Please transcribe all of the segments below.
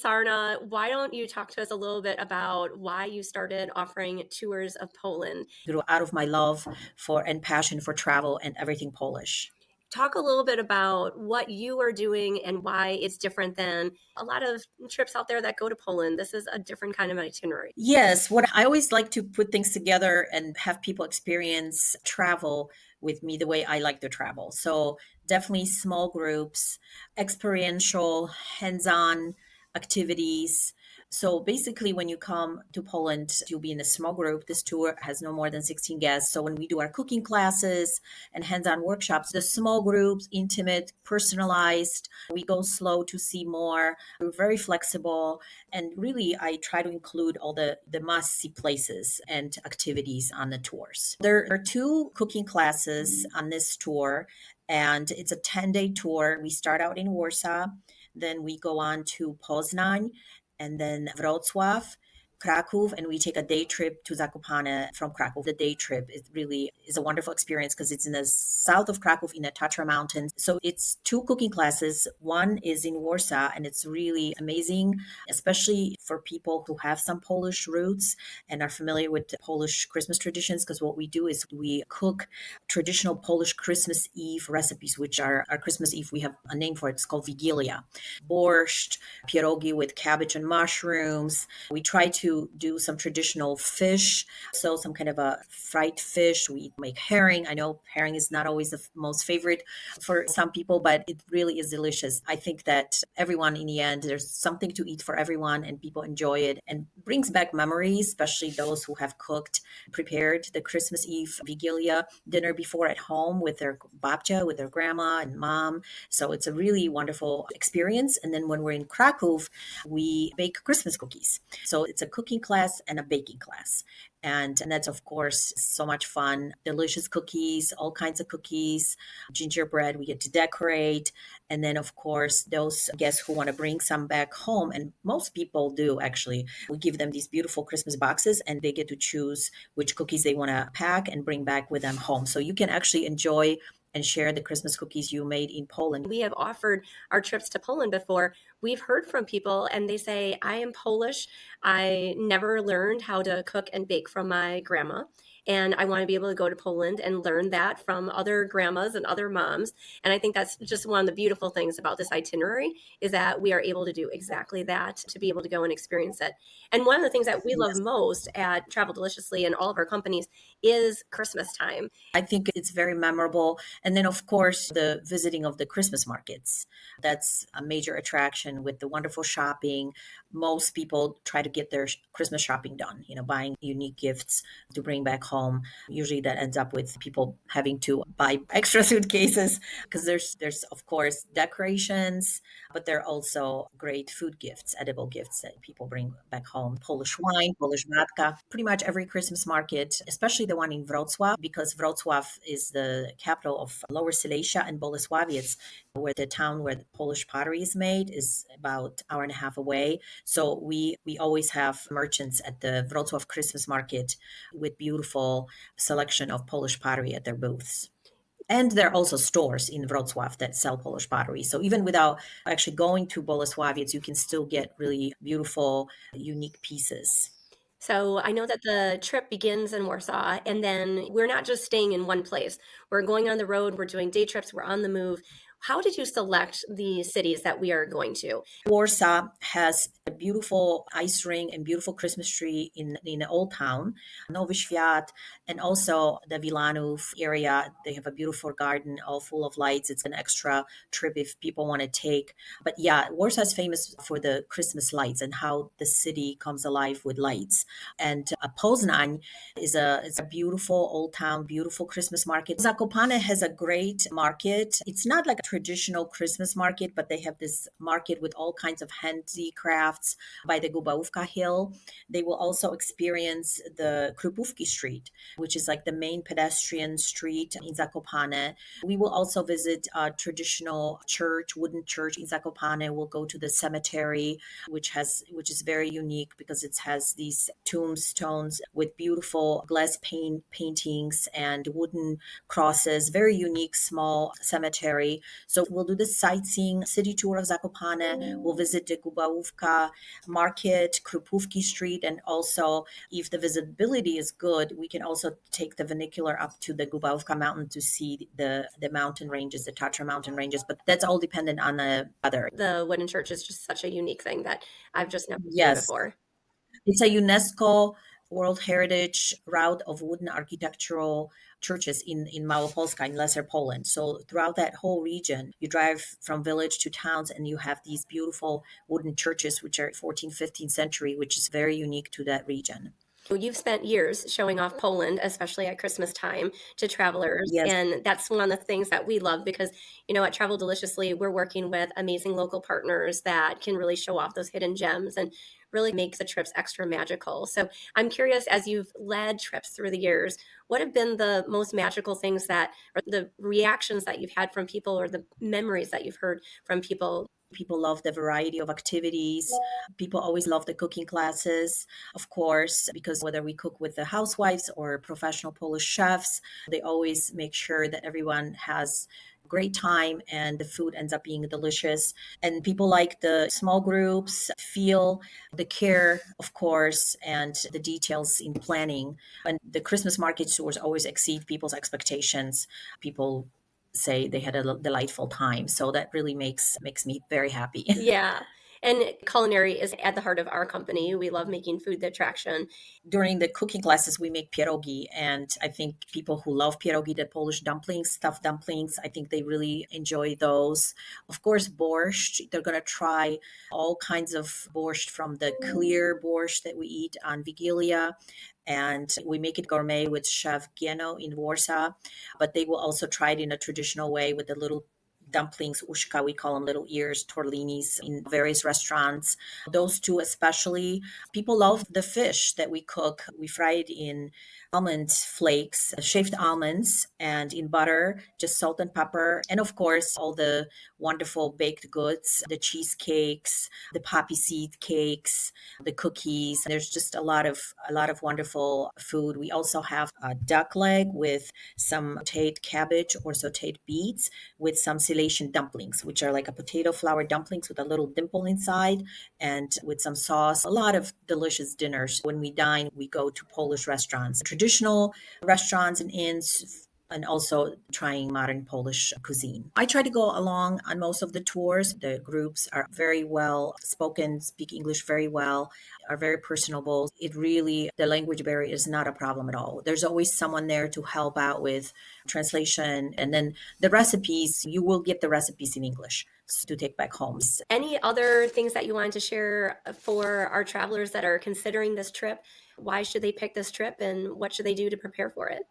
Sarna. Why don't you talk to us a little bit about why you started offering tours of Poland? Grew out of my love for and passion for travel and everything Polish. Talk a little bit about what you are doing and why it's different than a lot of trips out there that go to Poland. This is a different kind of itinerary. Yes, what I always like to put things together and have people experience travel with me the way I like to travel. So definitely small groups, experiential, hands-on activities. So basically, when you come to Poland, you'll be in a small group. This tour has no more than 16 guests. So when we do our cooking classes and hands-on workshops, the small groups, intimate, personalized, we go slow to see more. We're very flexible. And really, I try to include all the must see places and activities on the tours. There are two cooking classes on this tour, and it's a 10-day tour. We start out in Warsaw, then we go on to Poznań, and then Wrocław, Kraków, and we take a day trip to Zakopane from Kraków. The day trip is a wonderful experience because it's in the south of Kraków in the Tatra Mountains. So it's two cooking classes. One is in Warsaw, and it's really amazing, especially for people who have some Polish roots and are familiar with the Polish Christmas traditions. Because what we do is we cook traditional Polish Christmas Eve recipes, which are our Christmas Eve. We have a name for it. It's called Wigilia. Borscht, pierogi with cabbage and mushrooms. We try to do some traditional fish, so some kind of a fried fish. We make herring. I know herring is not always the most favorite for some people, but it really is delicious. I think that everyone, in the end, there's something to eat for everyone, and people enjoy it and brings back memories, especially those who have cooked, prepared the Christmas Eve Vigilia dinner before at home with their babcia, with their grandma and mom. So it's a really wonderful experience. And then when we're in Krakow, we bake Christmas cookies. So it's a cooking class and a baking class. And that's, of course, so much fun. Delicious cookies, all kinds of cookies, gingerbread, we get to decorate. And then, of course, those guests who want to bring some back home, and most people do actually, we give them these beautiful Christmas boxes and they get to choose which cookies they want to pack and bring back with them home. So you can actually enjoy and share the Christmas cookies you made in Poland. We have offered our trips to Poland before. We've heard from people and they say, I am Polish. I never learned how to cook and bake from my grandma. And I want to be able to go to Poland and learn that from other grandmas and other moms. And I think that's just one of the beautiful things about this itinerary is that we are able to do exactly that, to be able to go and experience it. And one of the things that we love Yes. most at Travel Deliciously and all of our companies is Christmas time. I think it's very memorable. And then, of course, the visiting of the Christmas markets. That's a major attraction with the wonderful shopping. Most people try to get their Christmas shopping done, buying unique gifts to bring back home. Usually that ends up with people having to buy extra suitcases because there's of course decorations, but there are also great food gifts, edible gifts that people bring back home. Polish wine, Polish vodka, pretty much every Christmas market, especially the one in Wrocław, because Wrocław is the capital of Lower Silesia, and Bolesławiec, where the town where the Polish pottery is made, is about an hour and a half away. So we always have merchants at the Wrocław Christmas market with beautiful selection of Polish pottery at their booths. And there are also stores in Wrocław that sell Polish pottery. So even without actually going to Bolesławiec, you can still get really beautiful, unique pieces. So I know that the trip begins in Warsaw, and then we're not just staying in one place. We're going on the road, we're doing day trips, we're on the move. How did you select the cities that we are going to? Warsaw has a beautiful ice ring and beautiful Christmas tree in the old town, Nowy Świat, and also the Wilanów area. They have a beautiful garden all full of lights. It's an extra trip if people want to take. But yeah, Warsaw is famous for the Christmas lights and how the city comes alive with lights. And Poznań it's a beautiful old town, beautiful Christmas market. Zakopane has a great market. It's not like a traditional Christmas market, but they have this market with all kinds of handicrafts by the Gubałówka Hill. They will also experience the Krupówki Street, which is like the main pedestrian street in Zakopane. We will also visit a traditional church, wooden church in Zakopane. We'll go to the cemetery, which is very unique because it has these tombstones with beautiful glass paintings and wooden crosses. Very unique, small cemetery. So we'll do the sightseeing city tour of Zakopane. We'll visit the Gubałówka market, Krupówki Street, and also if the visibility is good, we can also take the vernacular up to the Gubałówka mountain to see the mountain ranges, the Tatra mountain ranges. But that's all dependent on the weather. The wooden church is just such a unique thing that I've just never seen Yes, before. it's a UNESCO World Heritage route of wooden architectural churches in Małopolska, in Lesser Poland. So throughout that whole region, you drive from village to towns and you have these beautiful wooden churches, which are 14th, 15th century, which is very unique to that region. You've spent years showing off Poland, especially at Christmas time, to travelers. Yes. And that's one of the things that we love because, at Travel Deliciously, we're working with amazing local partners that can really show off those hidden gems and really make the trips extra magical. So I'm curious, as you've led trips through the years, what have been the most magical things or the reactions that you've had from people, or the memories that you've heard from people? People love the variety of activities. People always love the cooking classes, of course, because whether we cook with the housewives or professional Polish chefs, they always make sure that everyone has a great time and the food ends up being delicious. And people like the small groups, feel the care, of course, and the details in planning. And the Christmas market tours always exceed people's expectations. People say they had a delightful time. So that really makes me very happy. Yeah. And Culinary is at the heart of our company. We love making food the attraction. During the cooking classes, we make pierogi, and I think people who love pierogi, the Polish dumplings, stuffed dumplings, I think they really enjoy those. Of course, borscht. They're gonna try all kinds of borscht, from the clear borscht that we eat on Wigilia, and we make it gourmet with Chef Gieno in Warsaw. But they will also try it in a traditional way with the little dumplings, uszka, we call them little ears, tortellinis in various restaurants. Those two especially. People love the fish that we cook. We fry it in almond flakes, shaved almonds, and in butter, just salt and pepper. And of course, all the wonderful baked goods, the cheesecakes, the poppy seed cakes, the cookies. There's just a lot of wonderful food. We also have a duck leg with some sauteed cabbage or sauteed beets with some silation dumplings, which are like a potato flour dumplings with a little dimple inside and with some sauce. A lot of delicious dinners. When we dine, we go to Polish restaurants, traditional restaurants and inns, and also trying modern Polish cuisine. I try to go along on most of the tours. The groups are very well spoken, speak English very well, are very personable. It really, the language barrier is not a problem at all. There's always someone there to help out with translation. And then the recipes, you will get the recipes in English to take back home. Any other things that you wanted to share for our travelers that are considering this trip? Why should they pick this trip, and what should they do to prepare for it?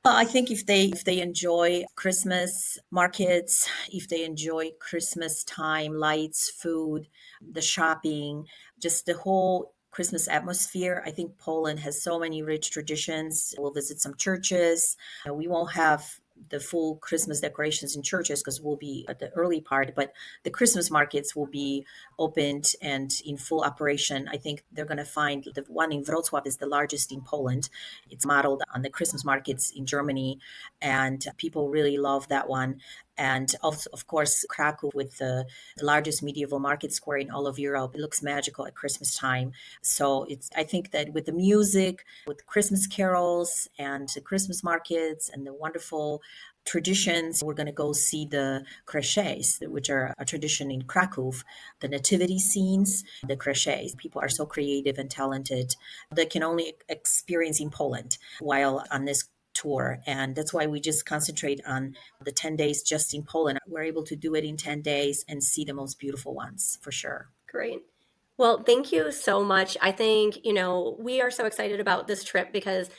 Well, I think if they enjoy Christmas markets, if they enjoy Christmas time, lights, food, the shopping, just the whole Christmas atmosphere, I think Poland has so many rich traditions. We'll visit some churches. We won't have the full Christmas decorations in churches because we'll be at the early part, but the Christmas markets will be opened and in full operation. I think they're going to find the one in Wrocław is the largest in Poland. It's modeled on the Christmas markets in Germany, and people really love that one. And also, of course, Krakow with the largest medieval market square in all of Europe. It looks magical at Christmas time. So I think that with the music, with Christmas carols and the Christmas markets and the wonderful traditions, we're going to go see the creches, which are a tradition in Krakow, the nativity scenes, the creches. People are so creative and talented that can only experience in Poland while on this tour. And that's why we just concentrate on the 10 days just in Poland. We're able to do it in 10 days and see the most beautiful ones for sure. Great. Well, thank you so much. I think, we are so excited about this trip because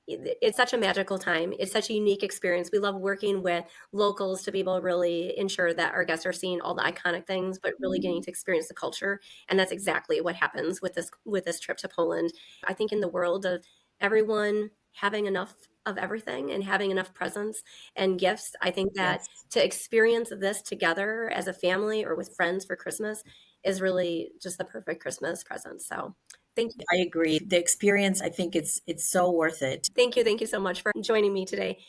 it's such a magical time. It's such a unique experience. We love working with locals to be able to really ensure that our guests are seeing all the iconic things, but really getting to experience the culture. And that's exactly what happens with this trip to Poland. I think in the world of everyone having enough of everything and having enough presents and gifts, I think that Yes. to experience this together as a family or with friends for Christmas is really just the perfect Christmas present. So thank you. I agree. The experience, I think it's so worth it. Thank you. Thank you so much for joining me today.